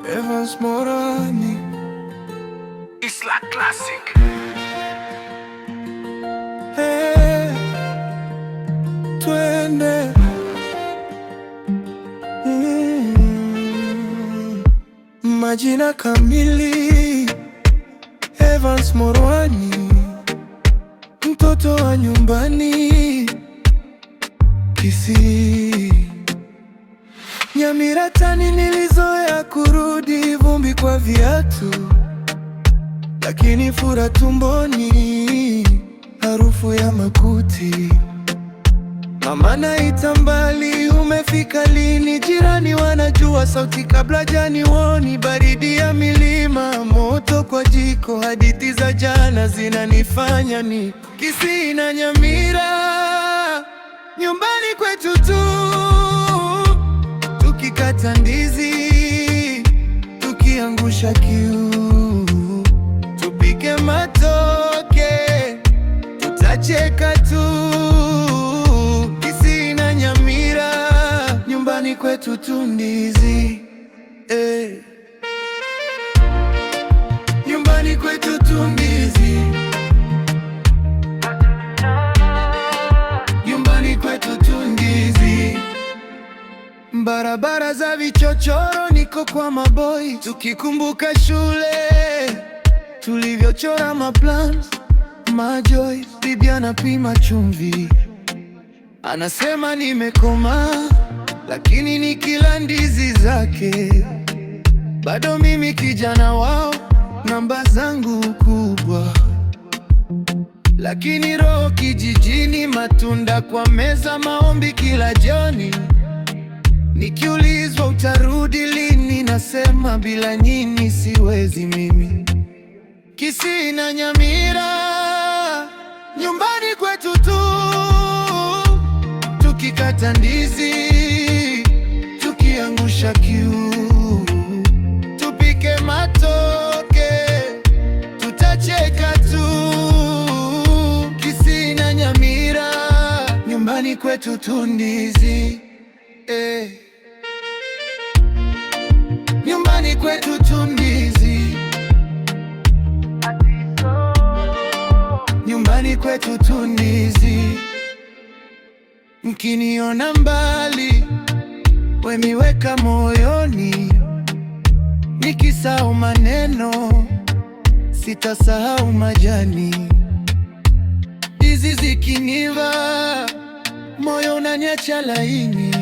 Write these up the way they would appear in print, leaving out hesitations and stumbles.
Evans Morani, Isla Classic. Hey, twende. Majina kamili: Evans Morani, mtoto wa nyumbani, Kisii. Nyamira tani, nilizoea kurudi vumbi kwa viatu, lakini fura tumboni, harufu ya makuti. Mama naita mbali, umefika lini? Jirani wanajua sauti kabla janioni. Baridi ya milima, moto kwa jiko, hadithi za jana zinanifanya ni Kisii na Nyamira, nyumbani kwetu tu. Tukikata ndizi, tukiangusha kiu, tupike matoke, tutacheka tu. Kisii na Nyamira, nyumbani kwetu tu ndizi, nyumbani kwetu tu ndizi, nyumbani kwetu tu ndizi. Barabara za vichochoro, niko kwa maboi, tukikumbuka shule tulivyochora maplans. Majoy, bibi anapima chumvi, anasema nimekoma, lakini nikila ndizi zake bado mimi kijana wao. Namba zangu kubwa, lakini roho kijijini. Matunda kwa meza, maombi kila jioni. Nikiulizwa utarudi lini, nasema bila nyinyi siwezi mimi. Kisii na Nyamira, nyumbani kwetu tu. Tukikata ndizi, tukiangusha kiu, tupike matoke, tutacheka tu. Kisii na Nyamira, nyumbani kwetu tu ndizi, nyumbani kwetu tu ndizi, nyumbani kwetu tu ndizi. Mkiniona mbali, wemiweka moyoni, nikisahau maneno, sitasahau majani. Ndizi zikiniva, moyo unaniacha laini.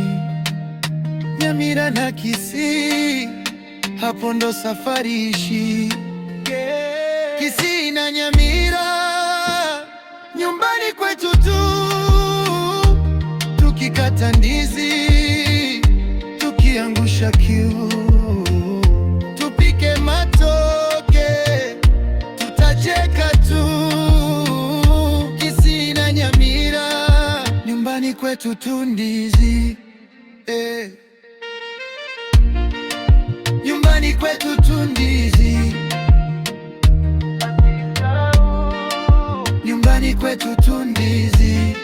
Nyamira na Kisii, hapo ndo safari ishi. Kisii na Nyamira, nyumbani kwetu tu. Tukikata ndizi, tukiangusha kiu, tupike matoke, tutacheka tu. Kisii na Nyamira, nyumbani kwetu tu ndizi, nyumbani kwetu tu ndizi, nyumbani kwetu tu ndizi.